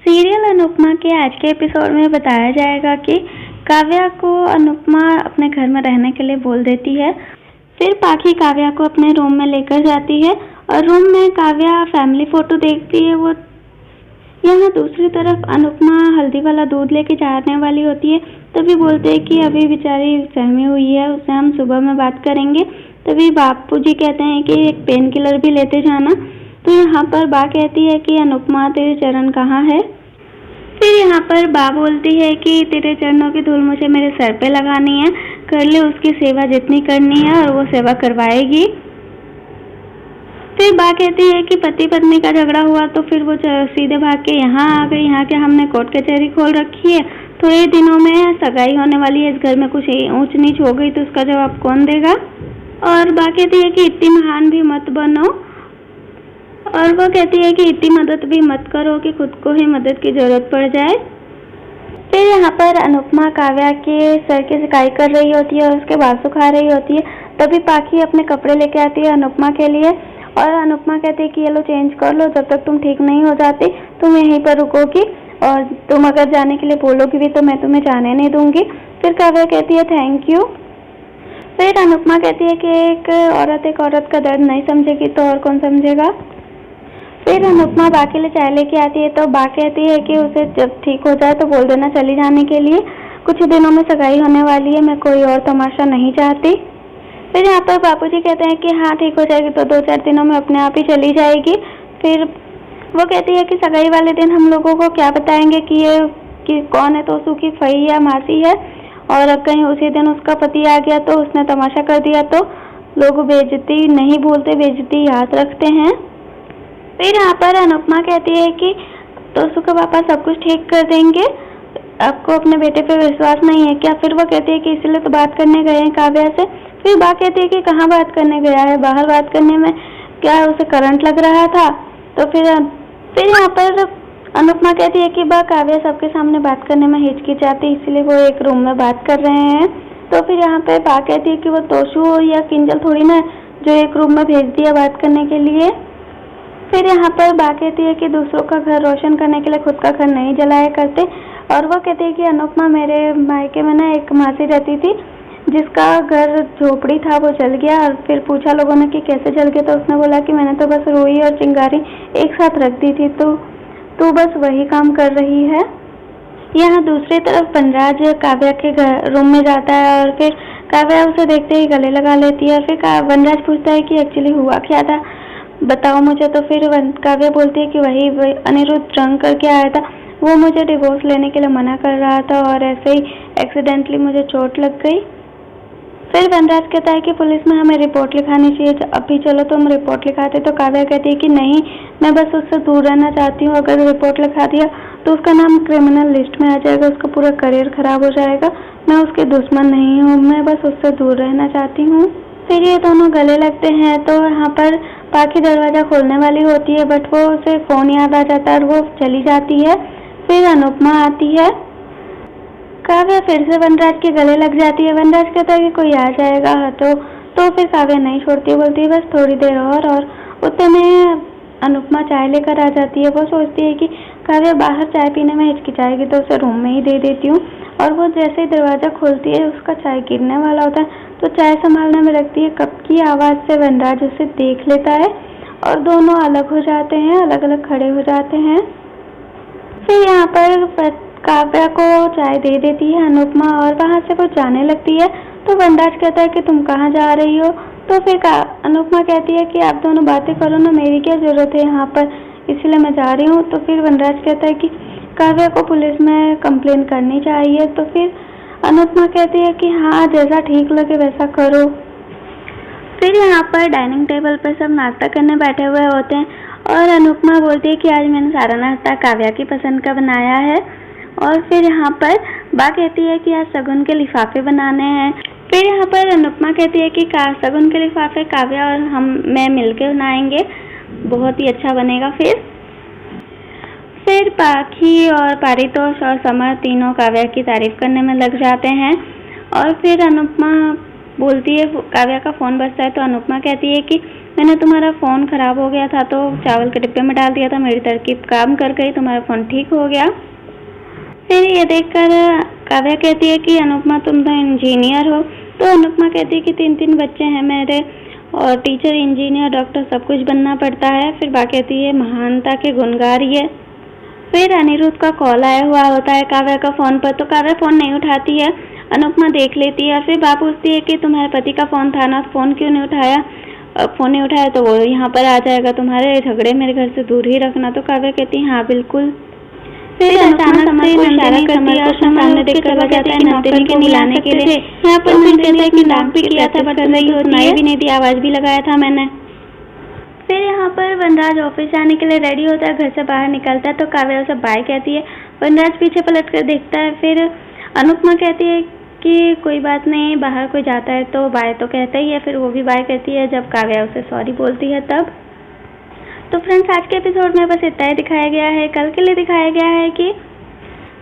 Serial Anupama के आज के एपिसोड में बताया जाएगा कि काव्या को अनुपमा अपने घर में रहने के लिए बोल देती है। फिर पाखी काव्या को अपने रूम में लेकर जाती है और रूम में काव्या फैमिली फोटो देखती है। वो यहाँ दूसरी तरफ अनुपमा हल्दी वाला दूध लेके जाने वाली होती है, तभी बोलते हैं कि अभी बेचारी सहमी हुई है, उससे हम सुबह में बात करेंगे। तभी बापूजी कहते हैं कि एक पेन किलर भी लेते जाना। तो यहाँ पर बा कहती है कि अनुपमा तेरे चरण कहाँ है। फिर यहाँ पर बा बोलती है कि तेरे चरणों की धूल मुझे मेरे सर पे लगानी है, कर ले उसकी सेवा जितनी करनी है और वो सेवा करवाएगी। फिर बा कहती है कि पति पत्नी का झगड़ा हुआ तो फिर वो सीधे भाग के यहाँ आ गई। यहाँ के हमने कोर्ट कचहरी खोल रखी है, थोड़े दिनों में सगाई होने वाली है, इस घर में कुछ ऊंच नीच हो गई तो उसका जवाब कौन देगा। और बा कहती है कि इतनी महान भी मत बनो, और वो कहती है कि इतनी मदद भी मत करो कि खुद को ही मदद की जरूरत पड़ जाए। फिर यहाँ पर अनुपमा काव्या के सर की सिकाई कर रही होती है और उसके बाल सुखा रही होती है। तभी पाखी अपने कपड़े लेके आती है अनुपमा के लिए और अनुपमा कहती है कि ये लो चेंज कर लो, जब तक तुम ठीक नहीं हो जाती तुम यहीं पर रुकोगी और तुम अगर जाने के लिए बोलोगी भी तो मैं तुम्हें जाने नहीं दूंगी। फिर काव्या कहती है थैंक यू। फिर अनुपमा कहती है कि एक औरत का दर्द नहीं समझेगी तो और कौन समझेगा। फिर अनुपमा बा के लिए चाय लेके आती है तो बा कहती है कि उसे जब ठीक हो जाए तो बोल देना चली जाने के लिए, कुछ दिनों में सगाई होने वाली है, मैं कोई और तमाशा नहीं चाहती। फिर यहाँ पर बापूजी कहते हैं कि हाँ ठीक हो जाएगी तो 2-4 दिनों में अपने आप ही चली जाएगी। फिर वो कहती है कि सगाई वाले दिन हम लोगों को क्या बताएंगे कि कौन है, तो उसकी फई या मासी है, और कहीं उसी दिन उसका पति आ गया तो उसने तमाशा कर दिया तो लोग बेइज्जती नहीं भूलते, बेइज्जती याद रखते हैं। फिर यहाँ पर अनुपमा कहती है कि दोस्तों का पापा सब कुछ ठीक कर देंगे, आपको अपने बेटे पे विश्वास नहीं है क्या। फिर वो कहती है कि इसलिए तो बात करने गए हैं काव्या से। फिर बा कहती है कि कहाँ बात करने गया है, बाहर बात करने में क्या उसे करंट लग रहा था। तो फिर यहाँ पर अनुपमा कहती है कि बा काव्या सबके सामने बात करने में हिचकिचाती, इसलिए वो एक रूम में बात कर रहे हैं। तो फिर यहाँ पे बा कहती है कि वो तोशु या किंजल थोड़ी ना जो एक रूम में भेज दिया बात करने के लिए। फिर यहाँ पर बा कहती है कि दूसरों का घर रोशन करने के लिए खुद का घर नहीं जलाया करते। और वो कहती है कि अनुपमा मेरे मायके में ना एक मासी रहती थी जिसका घर झोपड़ी था, वो जल गया। और फिर पूछा लोगों ने कि कैसे जल गया, तो उसने बोला कि मैंने तो बस रुई और चिंगारी एक साथ रख दी थी, तो तू बस वही काम कर रही है। यहाँ दूसरी तरफ वनराज काव्या के रूम में जाता है और फिर काव्या उसे देखते ही गले लगा लेती है। फिर वनराज पूछता है कि एक्चुअली हुआ क्या था, बताओ मुझे। तो फिर काव्या बोलती है कि वही अनिरुद्ध ड्रंक करके आया था, वो मुझे डिवोर्स लेने के लिए मना कर रहा था और ऐसे ही एक्सीडेंटली मुझे चोट लग गई। फिर वनराज कहता है कि पुलिस में हमें रिपोर्ट लिखानी चाहिए, अभी चलो तुम रिपोर्ट लिखाते। तो काव्या कहती है कि नहीं, मैं बस उससे दूर रहना चाहती हूँ, अगर रिपोर्ट लिखा दिया तो उसका नाम क्रिमिनल लिस्ट में आ जाएगा, उसका पूरा करियर खराब हो जाएगा। मैं उसके दुश्मन नहीं हूँ, मैं बस उससे दूर रहना चाहती हूँ। फिर ये दोनों गले लगते हैं तो यहाँ पर पाखी दरवाजा खोलने वाली होती है, बट वो उसे फोन याद आ जाता है और वो चली जाती है। फिर अनुपमा आती है, काव्या फिर से वनराज के गले लग जाती है। वनराज कहता है कि कोई आ जाएगा, तो फिर काव्या नहीं छोड़ती, बोलती है बस थोड़ी देर और उतने में अनुपमा चाय लेकर आ जाती है। वो सोचती है कि काव्या बाहर चाय पीने में हिचकिचाएगी तो उसे रूम में ही दे देती हूँ। और वो जैसे ही दरवाजा खोलती है उसका चाय गिरने वाला होता है, तो चाय संभालने में रखती है, कप की आवाज़ से वनराज उसे देख लेता है और दोनों अलग हो जाते हैं, अलग अलग खड़े हो जाते हैं। फिर यहाँ पर काव्या को चाय दे देती है अनुपमा और वहाँ से वो जाने लगती है। तो वनराज कहता है कि तुम कहाँ जा रही हो। तो फिर अनुपमा कहती है कि आप दोनों बातें करो ना, मेरी क्या ज़रूरत है यहाँ पर, इसलिए मैं जा रही हूँ। तो फिर वनराज कहता है कि काव्या को पुलिस में कंप्लेन करनी चाहिए। तो फिर अनुपमा कहती है कि हाँ जैसा ठीक लगे वैसा करो। फिर यहाँ पर डाइनिंग टेबल पर सब नाश्ता करने बैठे हुए होते हैं और अनुपमा बोलती है कि आज मैंने सारा नाश्ता काव्या की पसंद का बनाया है। और फिर यहाँ पर बा कहती है कि आज शगुन के लिफाफे बनाने हैं। फिर यहाँ पर अनुपमा कहती है कि शगुन के लिफाफे काव्या और मैं मिलकर बनाएंगे, बहुत ही अच्छा बनेगा। फिर पाखी और पारितोष और समर तीनों काव्या की तारीफ करने में लग जाते हैं। और फिर अनुपमा बोलती है, काव्या का फ़ोन बजता है तो अनुपमा कहती है कि मैंने तुम्हारा फ़ोन ख़राब हो गया था तो चावल के डिब्बे में डाल दिया था, मेरी तरकीब काम कर गई, तुम्हारा फ़ोन ठीक हो गया। फिर ये देखकर काव्या कहती है कि अनुपमा तुम तो इंजीनियर हो। तो अनुपमा कहती है कि 3 बच्चे हैं मेरे और टीचर, इंजीनियर, डॉक्टर सब कुछ बनना पड़ता है। फिर बा कहती है महानता के गुण गा रही है। फिर अनिरुद्ध का कॉल आया हुआ होता है काव्या का फ़ोन पर, तो काव्या फ़ोन नहीं उठाती है। अनुपमा देख लेती है। फिर बा पूछती है कि तुम्हारे पति का फ़ोन था ना, फ़ोन क्यों नहीं उठाया? फ़ोन नहीं उठाया तो वो यहाँ पर आ जाएगा, तुम्हारे झगड़े मेरे घर से दूर ही रखना। तो काव्या कहती है हाँ बिल्कुल। फिर अचानक से नंदिनी समर को सामने देखकर वो कहती है कि नौकरी को बुलाने के लिए। यहाँ पर फिर कहता है कि नॉक भी किया था बट सुनाई भी नहीं दी, आवाज़ भी लगाया था मैंने। फिर यहाँ पर वनराज ऑफिस जाने के लिए रेडी होता है, घर से बाहर निकलता है तो काव्या उसे बाय कहती है। वनराज पीछे पलट कर देखता है। फिर अनुपमा कहती है कि कोई बात नहीं, बाहर कोई जाता है तो बाय तो कहता ही है। फिर वो भी बाय कहती है जब काव्या उसे सॉरी बोलती है तब। तो फ्रेंड्स आज के एपिसोड में बस इतना ही दिखाया गया है। कल के लिए दिखाया गया है कि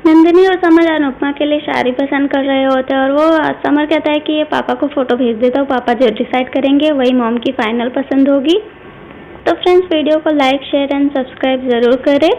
नंदिनी और समर अनुपमा के लिए साड़ी पसंद कर रहे होते हैं और वो समर कहता है कि ये पापा को फ़ोटो भेज देता हूँ, पापा जो डिसाइड करेंगे वही मॉम की फाइनल पसंद होगी। तो फ्रेंड्स वीडियो को लाइक, शेयर एंड सब्सक्राइब ज़रूर करें।